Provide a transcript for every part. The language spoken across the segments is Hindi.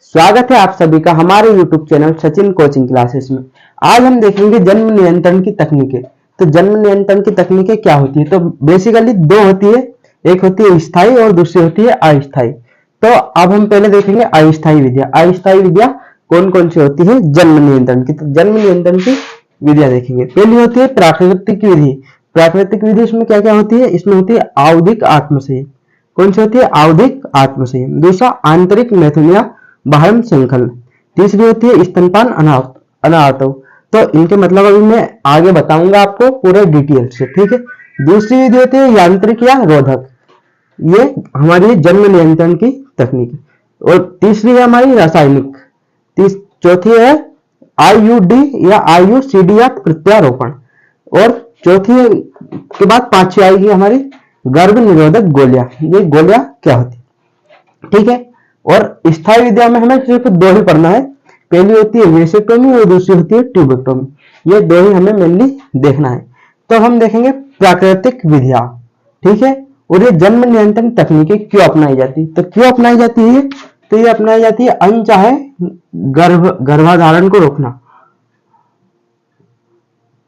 स्वागत है आप सभी का हमारे YouTube channel Sachin coaching classes में। आज हम देखेंगे जन्म नियंत्रण की तकनीकें। तो जन्म नियंत्रण की तकनीकें क्या होती है? तो बेसिकली दो होती है, एक होती है स्थायी और दूसरी होती है अस्थायी। तो अब हम पहले देखेंगे अस्थायी विधियां। अस्थायी विधियां कौन कौन सी होती है जन्म नियंत्रण की? तो जन्म नियंत्रण की विधियां देखेंगे। पहली होती है प्राकृतिक विधि। प्राकृतिक विधि इसमें क्या क्या होती है? इसमें होती है आवधिक आत्मसंयम। कौन सी होती है? आवधिक आत्मसंयम। दूसरा आंतरिक मैथुन या बाह्य संकल्प। तीसरी होती है स्तनपान अनाहतव। तो इनके मतलब अभी मैं आगे बताऊंगा आपको पूरे डिटेल से, ठीक है। दूसरी विधि होती है यांत्रिक या रोधक। ये हमारी जन्म नियंत्रण की तकनीक है। और तीसरी है हमारी रासायनिक। चौथी है आईयूडी या आईयूसीडी या प्रत्यारोपण। और चौथी के बाद पांचवी आएगी हमारी गर्भ निरोधक गोलियां। ये गोलियां क्या होती है, ठीक है। और स्थायी विद्या में हमें सिर्फ दो ही पढ़ना है। पहली होती है वेसेक्टोमी और दूसरी होती है ट्यूबेक्टोमी। ये दो ही हमें मेनली देखना है। तो हम देखेंगे प्राकृतिक विधियां, ठीक है। और ये जन्म नियंत्रण तकनीकें क्यों अपनाई जाती? तो क्यों अपनाई जाती है? तो ये अपनाई जाती है अनचाहे गर्भाधारण को रोकना।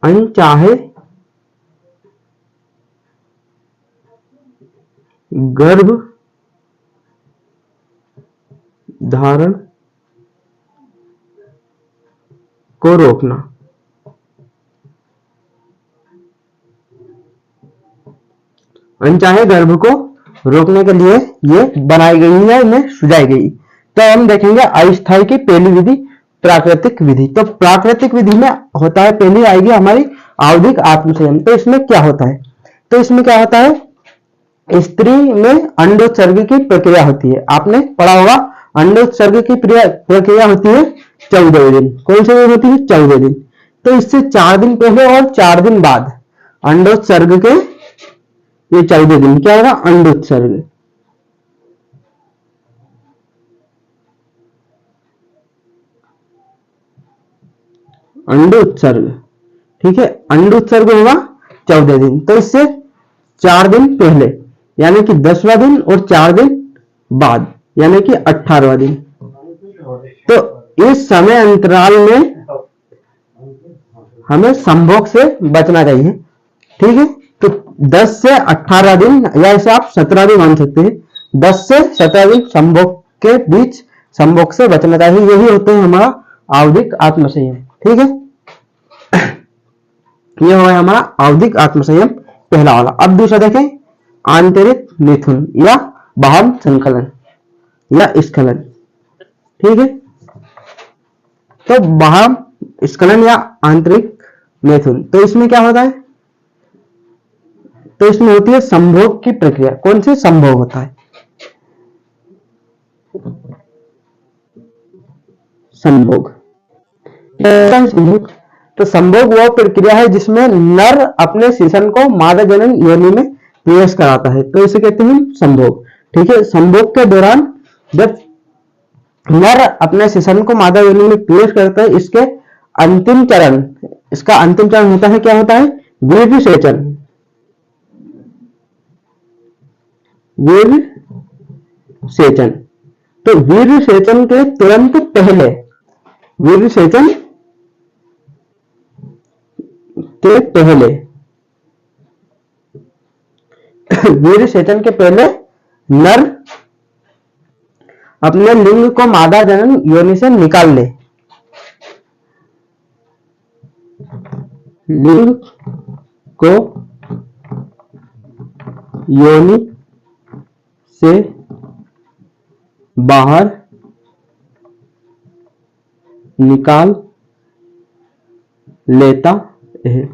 अनचाहे गर्भ धारण को रोकना। अनचाहे गर्भ को रोकने के लिए ये बनाई गई है, इन्हें सुझाई गई। तो हम देखेंगे अस्थायी की पहली विधि प्राकृतिक विधि। तो प्राकृतिक विधि में होता है, पहली आएगी हमारी आवधिक आत्मसंयम। तो इसमें क्या होता है? तो इसमें क्या होता है, स्त्री में अंडोत्सर्ग की प्रक्रिया होती है। आपने पढ़ा होगा अंडोत्सर्ग की प्रक्रिया होती है 14वें दिन। कौन से दिन होती है? 14वें दिन। तो इससे 4 दिन पहले और 4 दिन बाद अंडोत्सर्ग के ये 14 दिन क्या होगा? अंडोत्सर्ग। अंडोत्सर्ग, ठीक है। अंडोत्सर्ग होगा 14 दिन। तो इससे 4 दिन पहले यानी कि 10वां दिन और 4 दिन बाद यानी कि 18वां दिन। तो इस समय अंतराल में हमें संभोग से बचना चाहिए, ठीक है। तो 10 से 18 दिन या इसे आप 17 भी मान सकते हैं। 10 से 17 दिन संभोग के बीच संभोग से बचना चाहिए। यही होते हैं हमारा आवधिक आत्मसंयम, ठीक है। यह हुआ हमारा आवधिक आत्मसंयम पहला वाला। अब दूसरा देखें आंतरिक मिथुन या बाह्य संकलन या स्खलन, ठीक है। तो बाह्य स्खलन या आंतरिक मैथुन, तो इसमें क्या होता है? तो इसमें होती है संभोग की प्रक्रिया। कौन से संभोग होता है? संभोग। तो संभोग वह प्रक्रिया है जिसमें नर अपने शिशन को मादा जनन योनि में प्रवेश कराता है। तो इसे कहते हैं संभोग, ठीक है। संभोग के दौरान जब नर अपने शिशन को मादा योनि में प्रवेश करता है, इसका अंतिम चरण होता है, क्या होता है? वीर्य सेचन। वीर्य सेचन। तो वीर्य सेचन के तुरंत पहले, वीर्य सेचन के पहले वीर्य सेचन के पहले नर अपने लिंग को मादा जनन योनि से निकाल ले। लिंग को योनि से बाहर निकाल लेता है,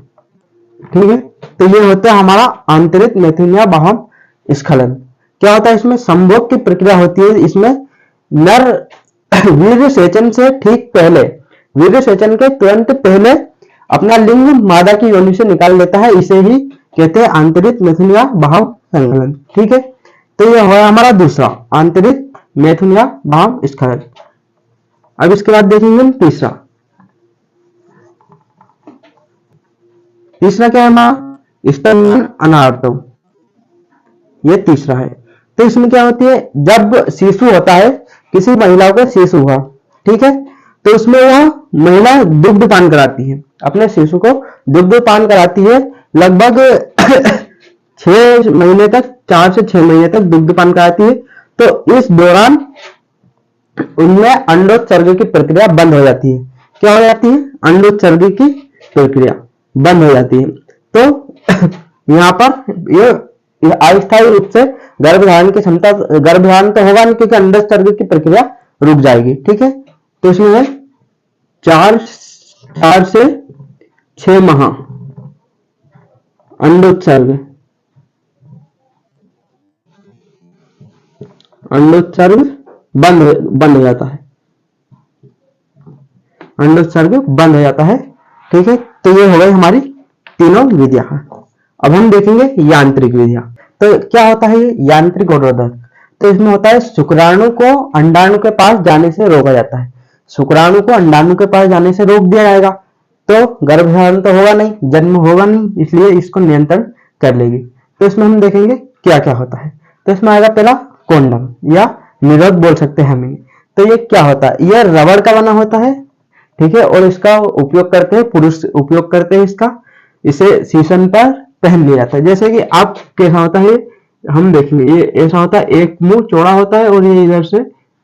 ठीक है। तो ये होता है हमारा आंतरिक मैथुन या बाह्य स्खलन। क्या होता है इसमें? संभोग की प्रक्रिया होती है। इसमें नर वीर्य सेचन से ठीक पहले, वीर्य सेचन के तुरंत पहले अपना लिंग मादा की योनि से निकाल लेता है। इसे ही कहते हैं आंतरिक मैथुन या बाह्य संकलन, ठीक है। तो यह हुआ हमारा दूसरा आंतरिक मैथुन या बाह्य स्खलन। अब इसके बाद देखेंगे हम तीसरा। तीसरा क्या है हमारा? स्तनपान अनाहतव। ये तीसरा है। तो इसमें क्या होती है? जब शिशु होता है किसी महिला को शिशु हुआ, ठीक है, तो उसमें वह महिला दुग्धपान कराती है, अपने शिशु को दुग्धपान कराती है लगभग 6 महीने तक, 4 से 6 महीने तक दुग्धपान कराती है। तो इस दौरान उनमें अंडोत्सर्ग की प्रक्रिया बंद हो जाती है। क्या हो जाती है? अंडोत्सर्ग की प्रक्रिया बंद हो जाती है। तो यहाँ पर ये अस्थायी रूप से गर्भधारण की क्षमता, गर्भधारण तो होगा नहीं क्योंकि अंडोत्सर्ग की प्रक्रिया रुक जाएगी, ठीक है। तो इसमें है 4 से 6 माह अंडोत्सर्ग, अंडोत्सर्ग बंद हो जाता है, अंडोत्सर्ग बंद हो जाता है, ठीक है। तो ये हो गई हमारी तीनों विधियां। अब हम देखेंगे यांत्रिक विधियां। तो क्या होता है ये यांत्रिक अवरोधक? तो इसमें होता है शुक्राणु को अंडाणु के पास जाने से रोका जाता है। शुक्राणु को अंडाणु के पास जाने से रोक दिया जाएगा तो गर्भधारण तो होगा नहीं, जन्म होगा नहीं, इसलिए इसको नियंत्रण कर लेगी। तो इसमें हम देखेंगे क्या क्या होता है। तो इसमें आएगा पहला कॉन्डम या निरोध बोल सकते हैं हम इन्हें। तो ये क्या होता है? यह रबड़ का बना होता है, ठीक है, और इसका उपयोग करते हैं, पुरुष उपयोग करते हैं इसका। इसे सीसन पर पहन लिया जाता है। जैसे कि आप कैसा होता है, हम देखेंगे ये ऐसा होता है, एक मुंह चौड़ा होता है और ये इधर से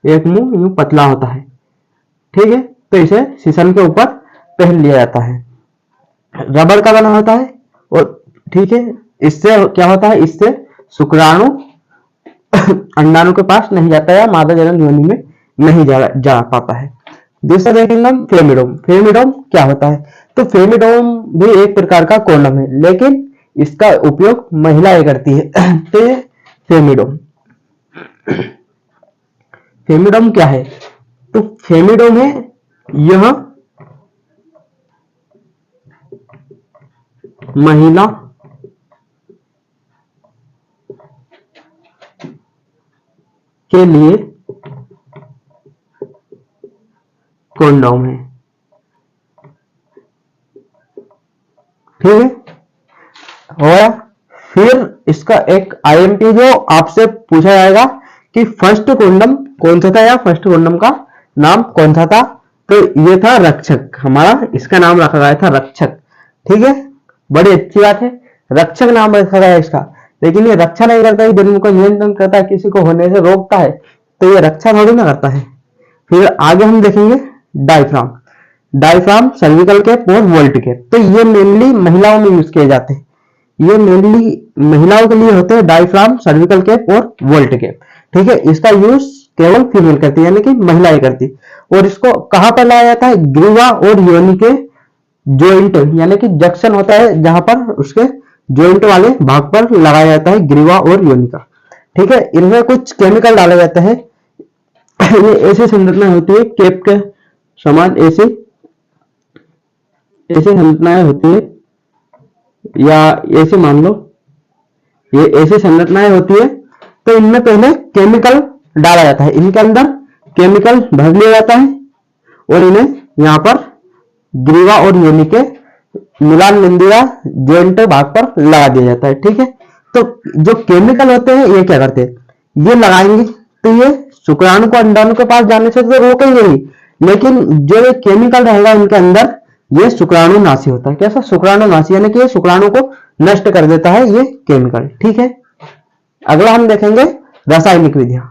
एक मुंह यूं पतला होता है, ठीक है। तो इसे सीसन के ऊपर पहन लिया जाता है, रबड़ का बना होता है और ठीक है। इससे क्या होता है? इससे शुक्राणु अंडाणु के पास नहीं जाता है या मादा जनन योनि में नहीं जा पाता है। दूसरा देखेंगे हम फेमिडोम। फेमिडोम क्या होता है? तो फेमिडोम भी एक प्रकार का कॉन्डम है, लेकिन इसका उपयोग महिलाएं करती है। तो ये फेमिडोम, फेमिडोम क्या है? तो फेमिडोम है यह महिला के लिए कॉन्डोम है, ठीक है। और फिर इसका एक आईएमपी जो आपसे पूछा जाएगा कि फर्स्ट कॉन्डम कौन सा था या फर्स्ट कॉन्डम का नाम कौन सा था? तो ये था रक्षक, हमारा इसका नाम रखा गया था रक्षक, ठीक है। बड़ी अच्छी बात है, रक्षक नाम रखा गया इसका। लेकिन ये रक्षा नहीं करता है, जन्म को नियंत्रण करता है, किसी को होने से रोकता है, तो ये रक्षा थोड़ी ना करता है। फिर आगे हम देखेंगे डायफ्राम। डायफ्राम सर्विकल कैप और वोल्ट कैप। तो ये मेनली महिलाओं में यूज किए जाते हैं, ये मेनली महिलाओं के लिए होते हैं डायफ्राम, सर्विकल कैप और वोल्ट कैप, ठीक है। इसका यूज केवल फीमेल करती है, यानी कि महिलाएं करती। और इसको कहां पर लाया जाता है? ग्रीवा और योनि के जॉइंट, यानी कि जंक्शन होता है जहां पर उसके जॉइंट वाले भाग पर लगाया जाता है, ग्रीवा और योनि का, ठीक है। इनमें कुछ केमिकल डाले जाते हैं। ये ऐसी संरचना होती है कैप के समान, ऐसी संरचनाएं होती है, या ऐसे मान लो ये ऐसी संरचनाएं होती है। तो इनमें पहले केमिकल डाला जाता है, इनके अंदर केमिकल भर लिया जाता है और इन्हें यहाँ पर ग्रीवा और योनि के मिलान बिंदुआ जॉइंट भाग पर लगा दिया जाता है, ठीक है। तो जो केमिकल होते हैं ये क्या करते हैं? ये लगाएंगे तो ये शुक्राणु को अंडाणु के पास जाने से तो रोकेंगे ही, लेकिन जो ये केमिकल रहेगा इनके अंदर, ये शुक्राणु नाशी होता है। कैसा? शुक्राणु नाशी, यानी कि ये शुक्राणु को नष्ट कर देता है ये केमिकल, ठीक है। अगला हम देखेंगे रासायनिक विधियां।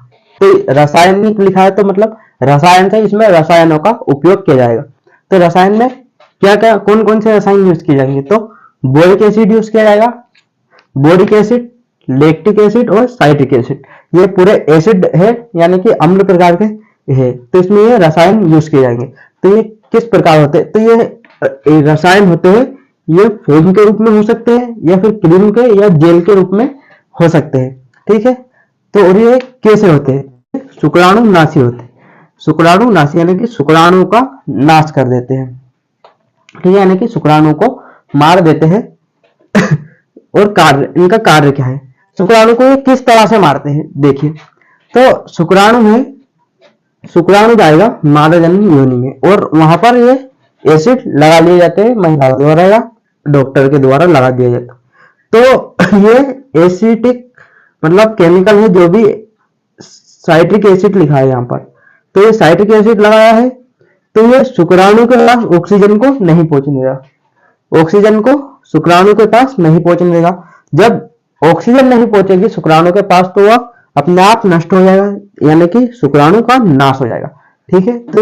तो रासायनिक लिखा है तो मतलब रसायन से, इसमें रसायनों का उपयोग किया जाएगा। तो रसायन में क्या क्या कौन कौन से रसायन यूज किए जाएंगे? तो बोरिक एसिड यूज किया जाएगा, बोरिक एसिड, लैक्टिक एसिड और साइट्रिक एसिड। ये पूरे एसिड है, यानी कि अम्ल प्रकार के है। तो इसमें ये रसायन यूज किए जाएंगे। तो ये किस प्रकार होते हैं? तो ये रसायन होते हैं, ये फोम के रूप में हो सकते हैं या फिर क्रीम के या जेल के रूप में हो सकते हैं, ठीक है। तो और ये कैसे होते हैं? शुक्राणु नाशी होते हैं। शुक्राणु नाशी यानी कि शुक्राणु का नाश कर देते हैं, ठीक है, यानी कि शुक्राणु को मार देते हैं। और कार्य, इनका कार्य क्या है? शुक्राणु को ये किस तरह से मारते हैं देखिए। तो शुक्राणु में, शुक्राणु जाएगा मादा जनन योनि में और वहां पर ये एसिड लगा लिए जाते हैं, महिला द्वारा या डॉक्टर के द्वारा लगा दिया जाता। तो ये एसिटिक मतलब केमिकल है, जो भी साइट्रिक एसिड लिखा है यहाँ पर, तो ये साइट्रिक एसिड लगाया है, तो ये शुक्राणु के पास ऑक्सीजन को नहीं पहुंचने देगा, ऑक्सीजन को शुक्राणु के पास नहीं पहुंचने देगा। जब ऑक्सीजन नहीं पहुंचेगी शुक्राणु के पास तो वह अपने आप नष्ट हो जाएगा, यानी कि शुक्राणु का नाश हो जाएगा। ठीक है, तो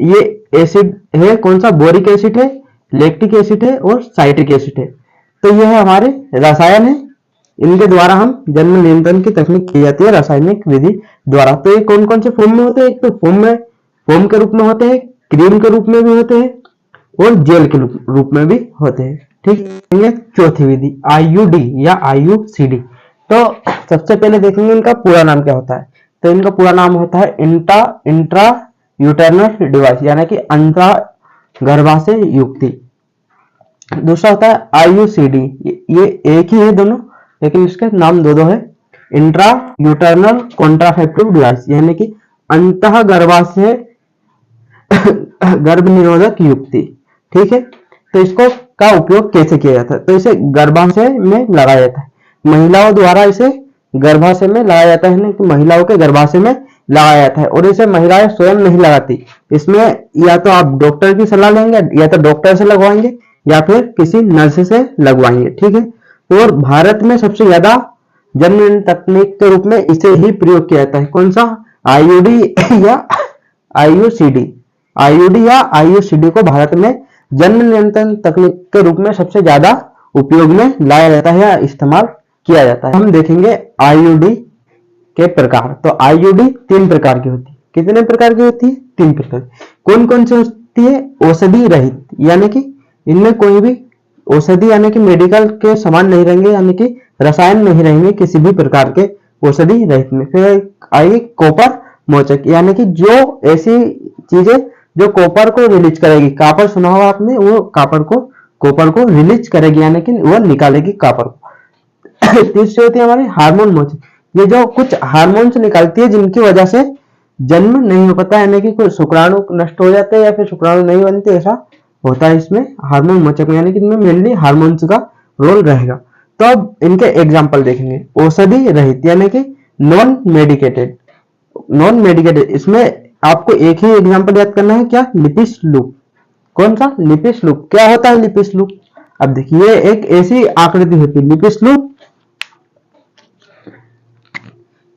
ये एसिड है, कौन सा, बोरिक एसिड है, लैक्टिक एसिड है और साइट्रिक एसिड है। तो ये है हमारे रसायन है, इनके द्वारा हम जन्म नियंत्रण की तकनीक की जाती है रासायनिक विधि द्वारा। तो ये कौन कौन से फॉर्म में होते हैं, एक तो फॉर्म के रूप में होते हैं, क्रीम के रूप में भी होते हैं और जेल के रूप में भी होते हैं। ठीक है, चौथी विधि आईयूडी या आईयूसीडी। तो सबसे पहले देखेंगे इनका पूरा नाम क्या होता है। तो इनका पूरा नाम होता है इंट्रा यूटेरनल डिवाइस, यानी कि अंतरा गर्भाशय युक्ति। दूसरा होता है आईयूसीडी, ये एक ही है दोनों, लेकिन इसके नाम दो है। इंट्रा यूटरनल कॉन्ट्रासेप्टिव डिवाइस, यानी कि अंतः गर्भाशय गर्भ निरोधक युक्ति। ठीक है, तो इसको का उपयोग कैसे किया जाता है, तो इसे गर्भाशय में लगाया जाता है, महिलाओं द्वारा इसे गर्भाशय में लगाया जाता है, ना कि महिलाओं के गर्भाशय में लगाया जाता है। और इसे महिलाएं स्वयं नहीं लगाती, इसमें या तो आप डॉक्टर की सलाह लेंगे, या तो डॉक्टर से लगवाएंगे या फिर किसी नर्स से लगवाएंगे। ठीक है, और भारत में सबसे ज्यादा जन्म तकनीक के रूप में इसे ही प्रयोग किया जाता है। कौन सा, आईयूडी या आईयूसीडी। आईयूडी या आईयूसीडी को भारत में जन्म नियंत्रण तकनीक के रूप में सबसे ज्यादा उपयोग में लाया जाता है या इस्तेमाल किया जाता है। हम देखेंगे आईयूडी के प्रकार। तो आईयूडी 3 प्रकार की होती है। कितने प्रकार की होती है, 3 प्रकार। कौन कौन सी होती है, औषधि रहित, यानी कि इनमें कोई भी औषधि यानी कि मेडिकल के सामान नहीं रहेंगे, यानी कि रसायन नहीं रहेंगे किसी भी प्रकार के औषधि रहित में। फिर आएगी कॉपर मोचक, यानी कि जो ऐसी चीजें जो कॉपर को रिलीज करेगी, कॉपर सुना होगा आपने, वो कॉपर को रिलीज करेगी, यानी कि वो निकालेगी कॉपर को। तीसरी होती है हमारी हार्मोन मोचक, ये जो कुछ हार्मोन्स निकालती है जिनकी वजह से जन्म नहीं हो पाता, यानी कि कोई शुक्राणु नष्ट हो जाते हैं या फिर शुक्राणु नहीं बनते, ऐसा होता है इसमें हार्मोन मोचक में, यानी कि इनमें मेनली हार्मोन्स का रोल रहेगा। तो अब इनके एग्जांपल देखेंगे। औषधि रहित यानी कि नॉन मेडिकेटेड, इसमें आपको एक ही एग्जांपल याद करना है, क्या, लिपिस लूप। कौन सा, लिपिस लूप। क्या होता है लिपिस लूप, अब देखिए एक ऐसी आकृति होती है लिपिस लूप,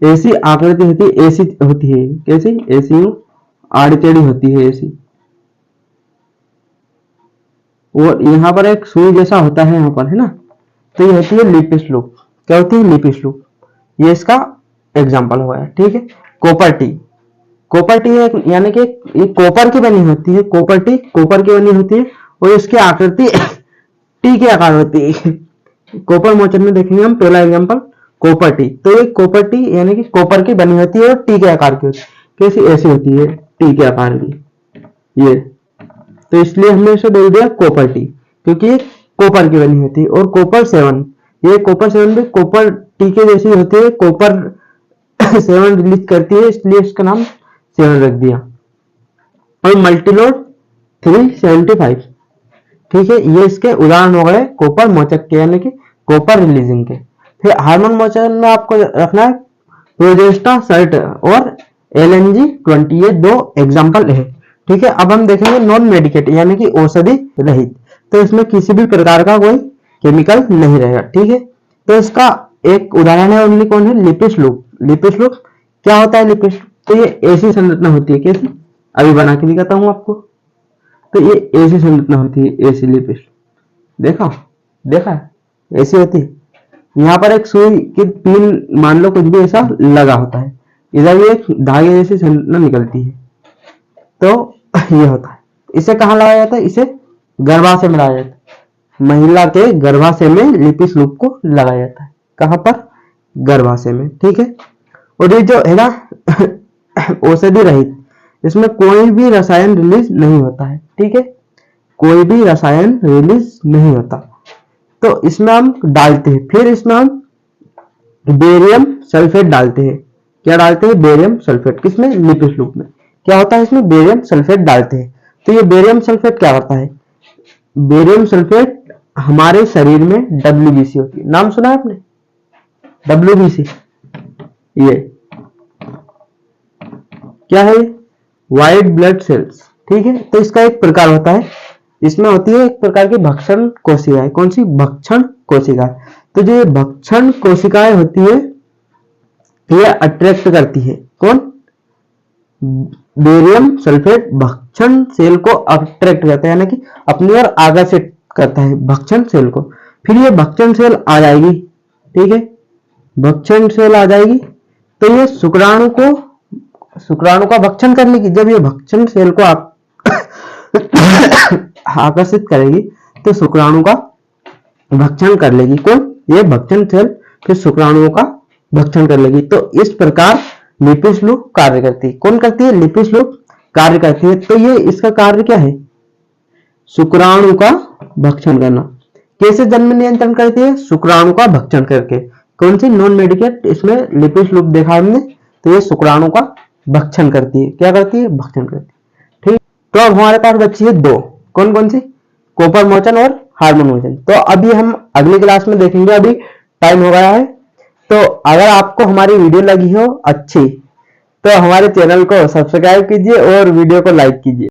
ऐसी आकृति होती है, ऐसी होती है, कैसी, ऐसी आड़ी टेढ़ी होती है ऐसी, और यहाँ पर एक सुई जैसा होता है यहाँ पर, है ना, तो ये होती है लिपिस लूप। क्या होती है, लिपिस लूप, ये इसका एग्जांपल हुआ है। ठीक है, कॉपर टी है, यानी कि ये कॉपर की बनी होती है, कॉपर की बनी होती है और इसकी आकृति टी के आकार होती है। कॉपर मोचन में देखेंगे हम पहला एग्जांपल कॉपर टी, तो ये कॉपर टी यानी कि कॉपर की बनी होती है और टी के आकार की होती है। कैसी, ऐसी होती है टी के आकार की, ये, तो इसलिए हमने इसे बोल दिया कॉपर टी, क्योंकि ये कॉपर की बनी होती है। और कॉपर 7, ये कॉपर 7 भी कॉपर टी के जैसी होती है, कॉपर 7 रिलीज करती है, इसलिए इसका नाम 7 रख दिया। और मल्टीलोड 375, ठीक है, ये इसके उदाहरण हो गए कॉपर मोचक के, यानी कि कॉपर रिलीजिंग के। फिर हार्मोन मोचक में आपको रखना है प्रोजेस्टा सर्ट और LNG-20, ये 2 एग्जाम्पल है। ठीक है, अब हम देखेंगे नॉन मेडिकेट यानी कि औषधि रहित, तो इसमें किसी भी प्रकार का कोई केमिकल नहीं रहेगा। ठीक है, तो इसका एक उदाहरण है ओनली, कौन है, लिपिस लूप। लिपिस लूप क्या होता है, लिपिस लूप, तो ये ऐसी संरचना होती है, कैसी, अभी बना के दिखाता हूं आपको। तो ये ऐसी संरचना होती है, ऐसी लिपिस, देखा ऐसी होती है। यहाँ पर एक सुई की पिन मान लो, कुछ भी ऐसा लगा होता है, इधर भी एक धागे जैसी संरचना निकलती है, तो ये होता है। इसे कहाँ लगाया जाता है, इसे गर्भाशय में लगाया जाता है, महिला के गर्भाशय में लिपिस लूप को लगाया जाता है। कहाँ पर, गर्भाशय में। ठीक है, और ये जो है ना औषधि रहित, इसमें कोई भी रसायन रिलीज नहीं होता है। ठीक है, कोई भी रसायन रिलीज नहीं होता, तो इसमें हम डालते हैं, फिर इसमें हम बेरियम सल्फेट डालते हैं। क्या डालते हैं, बेरियम सल्फेट, किसमें, लिपिस लूप में। क्या होता है, इसमें बेरियम सल्फेट डालते हैं। तो ये बेरियम सल्फेट क्या करता है, बेरियम सल्फेट हमारे शरीर में WBC होती है, नाम सुना है आपने, WBC, ये क्या है, व्हाइट ब्लड सेल्स। ठीक है, तो इसका एक प्रकार होता है, इसमें होती है एक प्रकार की भक्षण कोशिकाएं। कौन सी, भक्षण कोशिकाएं। तो जो ये भक्षण कोशिकाएं होती है ये अट्रैक्ट करती है, कौन, बेरियम सल्फेट भक्षण सेल को अट्रैक्ट करता है, यानी कि अपनी ओर आकर्षित करता है भक्षण सेल को। फिर ये भक्षण सेल आ जाएगी, ठीक है, भक्षण सेल आ जाएगी तो ये शुक्राणु का भक्षण कर लेगी। जब ये भक्षण सेल को आकर्षित करेगी तो शुक्राणु का भक्षण कर लेगी, कौन, ये भक्षण सेल फिर शुक्राणुओं का भक्षण कर लेगी। तो इस प्रकार लिपिस लूप कार्य करती है। कौन करती है, लिपिस लूप कार्य करती है। तो ये इसका कार्य क्या है, शुक्राणु का भक्षण करना। कैसे जन्म नियंत्रण करती है, शुक्राणु का भक्षण करके। कौन सी, नॉन मेडिकेट, इसमें लिपिस लूप देखा हमने, तो ये शुक्राणु का भक्षण करती है। क्या करती है, भक्षण करती है। ठीक, तो अब हमारे पास बची है दो, कौन कौन सी, कॉपर मोचन और हार्मोन मोचन। तो अभी हम अगली क्लास में देखेंगे, अभी टाइम हो गया है। तो अगर आपको हमारी वीडियो लगी हो अच्छी तो हमारे चैनल को सब्सक्राइब कीजिए और वीडियो को लाइक कीजिए।